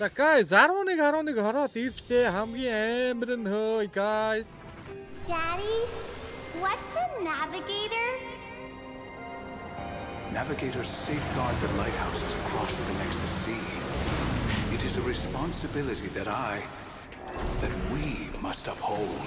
За guys 11 хороод ирлээ хамгийн амар нь хөөе guys. Daddy, what's a navigator? Navigators safeguard the lighthouses across the Nexus Sea. It is a responsibility that we must uphold.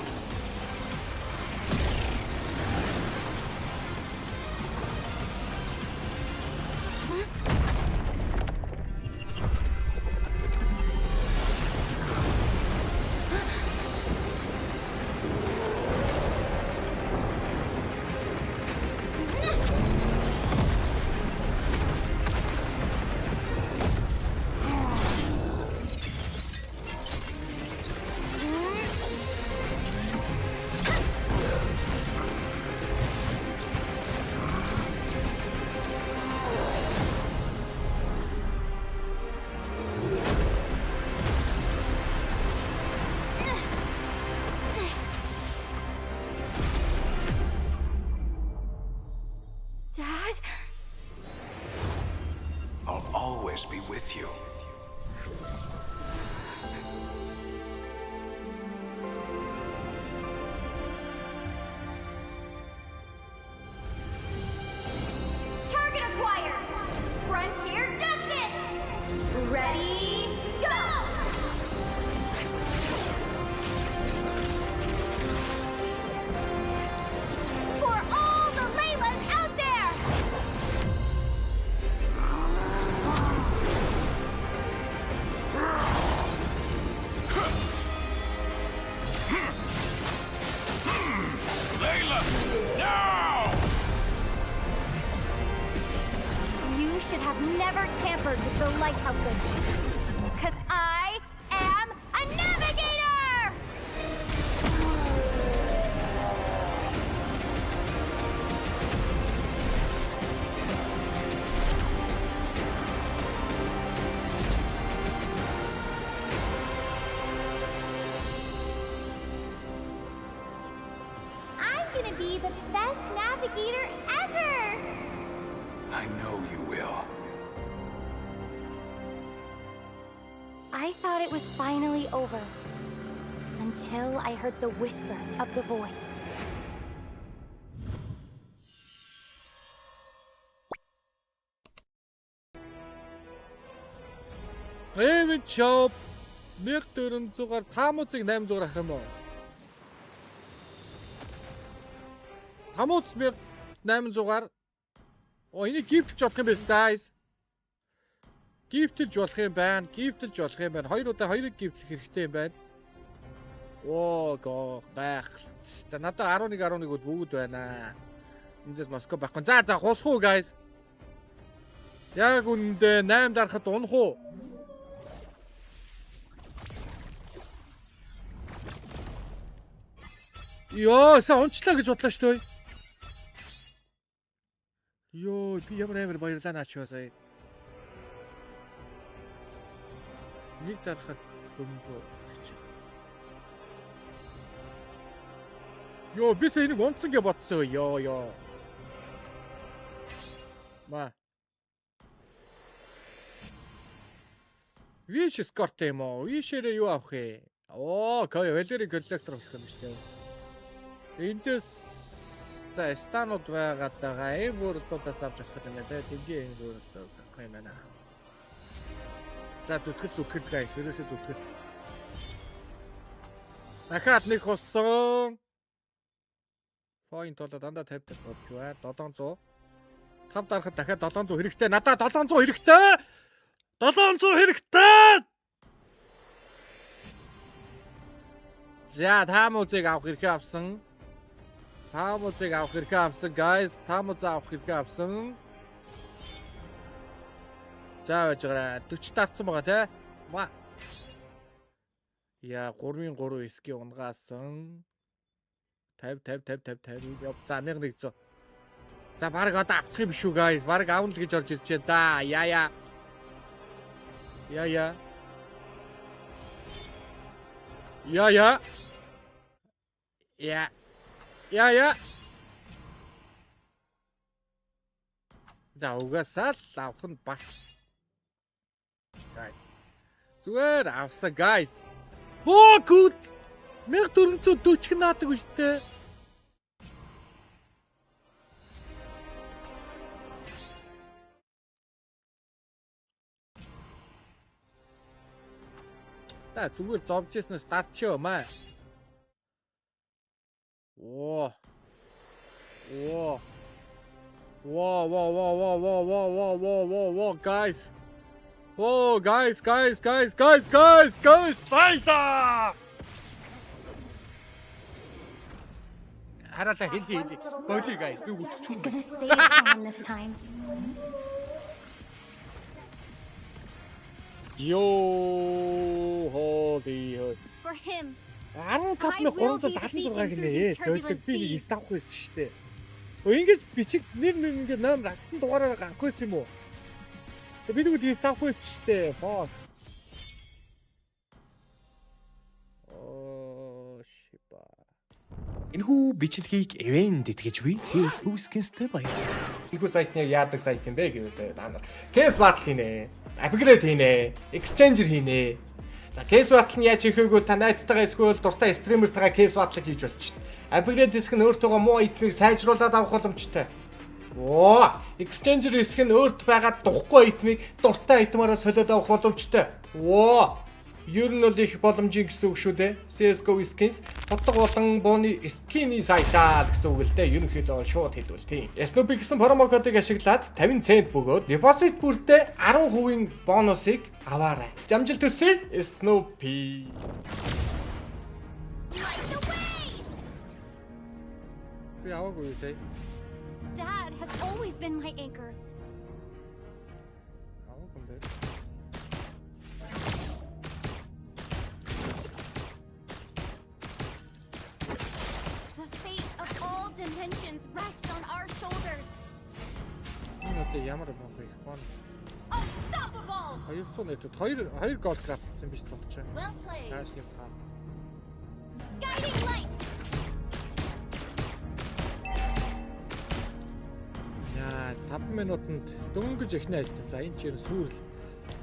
Dad? I'll always be with you. Target acquired! Frontier Justice! Ready, go! For all the Laylas out there! Layla! Now! You should have never tampered with the lighthouses. Because I am a navigator! I'm gonna be the best navigator ever! I know you will. I thought it was finally over. Until I heard the whisper of the void. Эвэн чоп 1400-аар таамуцыг 800-аар авах юм уу? Таамуц 1800-аар. Оо энийг гифтж болох юм байна guys. Гифтэлж болох юм байна. Гифтэлж болох юм байна. Хоёр удаа хоёрыг гифтлэх хэрэгтэй юм байна. Оо гайхал. За надад 11 бол бүгд байна. Эндээс Москва байхгүй. За хусах уу guys? Яг үндэ 8 дарахад унах уу? Йоо, сайн унчлаа гэж бодлоо шүү дээ. Йоо, би ямар баярлаа наач сая. Нэг дарахад 400. Йоо, би сая энийг унтсан гэж бодсон. Йоо. Ма. Виш скорт юм уу? Вишээрээ юу авах вэ? Оо, Валери коллектор авах юм шүү дээ. Эндээс станууд байгаад байгаа. Эвөрлүүдээс авч авах юм байна. Тэнгийн эвөрл зөөх юм байна. За зүтгэл guys. Ерөөсөө зүтгэл. Дахиад нэг хуссан. Point болоо дандаа 50 болчихваа. 700. 5 дарахад дахиад 700 хэрэгтэй. Надад 700 хэрэгтэй. 700 хэрэгтэй. За таамуцыг авах хэрэгтэй авсан. Таамуцыг авах хэрэгтэй авсан guys. Таамуцаа авах хэрэгтэй авсан. За яжгаа 40 тавцсан байгаа те. Ма. Я 3-3 эски унгаасан. 50 яв. За 1100. За баг одоо авчих юм шүү guys. Баг аавн л гэж орж ирж байна да. Яа. За угаасаа л авах нь бат. Зүгээр авса guys. Оо good. 1440 наадаг биш үү? Та зүгээр зовж яснаа старт ч юм аа. Оо. Оо. Whoa, guys. Oh, guys. Лайла. Хараа хэлий. Болий guys. Би үтгч юм. Gonna save someone this time. Yo, holy. For him. 15,376 гинэ. Зөөлөг би нэг их авах байсан шүү дээ. Ингэж бичиг нэр ингээ номер авсан дугаараар гарах байсан юм уу? Би нэг их авах байсан шүү дээ. Фоо. Оо, шиба. Энэхүү бичлэгийг event гэж би CS:GO skins-тэй баярлалаа. Энэхүү сайт нь яадаг сайт юм бэ гэвэл заяа та нар case battle хийнэ, upgrade хийнэ, exchanger хийнэ. За case battle нь яаж хийхээ гэвэл та найзтайгаа эсвэл дуртай стримертайгаа case battle хийж болчихно. Upgrade диск нь өөртөөгөө муу итмийг сайжруулад авах боломжтой. Оо, exchanger диск нь өөрт байгаа духгүй итмийг дуртай итмаараа солиод авах боломжтой. Оо, ер нь бол их боломжийн гэсэн үг шүү дээ. CS:GO skins боддог болон бооны скины сайтаа гэсэн үг л дээ. Ерөнхийдөө бол шууд хэлбэл тийм. Snoopy гэсэн промо кодыг ашиглаад 50 цент бөгөөд депозит бүртээ 10% бонусыг аваарай. Амжилт хүсье Snoopy. Би аваагүй үү? Dad has always been my anchor. Аваагүй юм байна. The fate of all dimensions rests on our shoulders. Энэ ямар бохоо их бон. Unstoppable! 200 нэтэд 2 гол графиксэн биш цогч. Well played. Тааш юм хаа. Guiding light! Яа, 5 минутанд дөнгөж эхнэ айтсан. За энэ чинь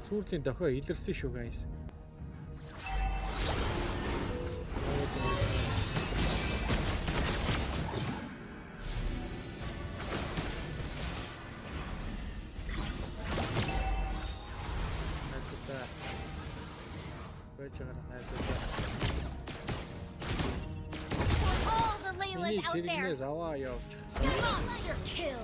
сүрлийн дохио илэрсэн шүү guys. For all the Laylas out there! Чиргнээс аваа явж. Monster kill!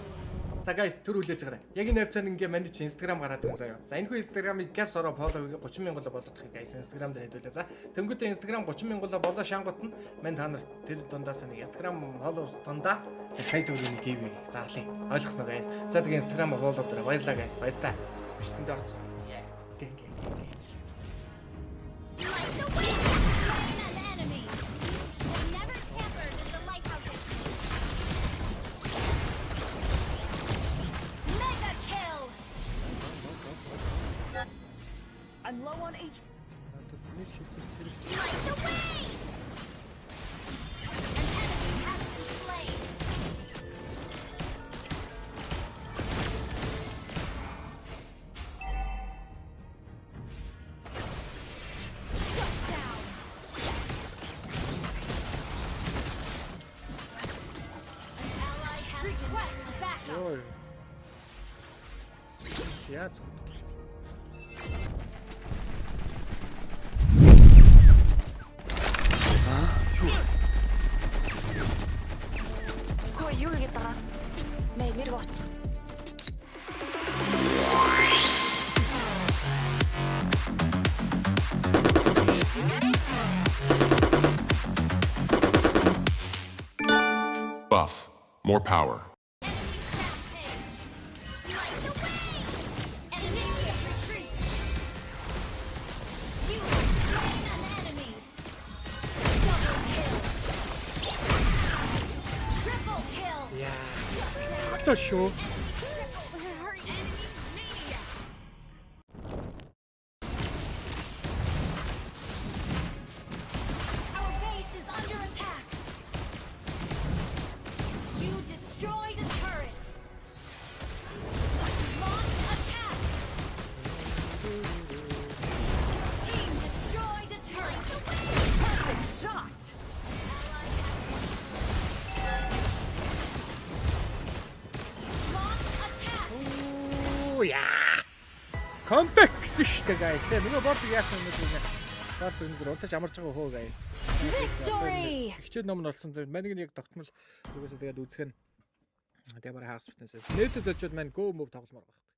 За guys түр хүлээж гараа. Яг энэ хавцаар ингээ манай чи Instagram гараад байгаа заяа. За энэхүү Instagram-ыг газ ороо фоллоу 30,000 болгох guys Instagram дээр хэдүүлээ. За тэнгуүтээ Instagram 30,000 болоо шангууд нь мань та нар тэр дундаас нэг Instagram followers дундаа сая төгрөгийн give зарлаа. Ойлгосноо guys. За тэгээ Instagram follow дээр баярлалаа guys. Баярлалаа. Биш тэнд орцгоо. Гэ. An enemy! Never tampered with the lighthouses! Mega kill! I'm low on HP. Light the way! An enemy has been slain! Shut down! An ally has request backup! Йоо. Яац. Хөө юу хийгээд байгаа? Мэй нэр гот. Buff. More power. Light the way! And initiate retreat! You have slain an enemy! Double kill! Triple kill! Яа. Та шүү. Hurt enemy mania! Our base is under attack! You destroyed a turret! Launch attack! Team Юу яа. Comeback гэсэн шүү дээ guys. Тэ нөгөө борцог яасан юм бэ? Борцог өнөдөр удаж амарч байгаа хөө guys. Victory! Хичээл ном нь болсон. Манийг нь яг тогтмол үгүйсээ тэгээд үзэх нь. Тэгээ барай хагас битнээс. Нэтэ зочод маань go move тогломоор байна.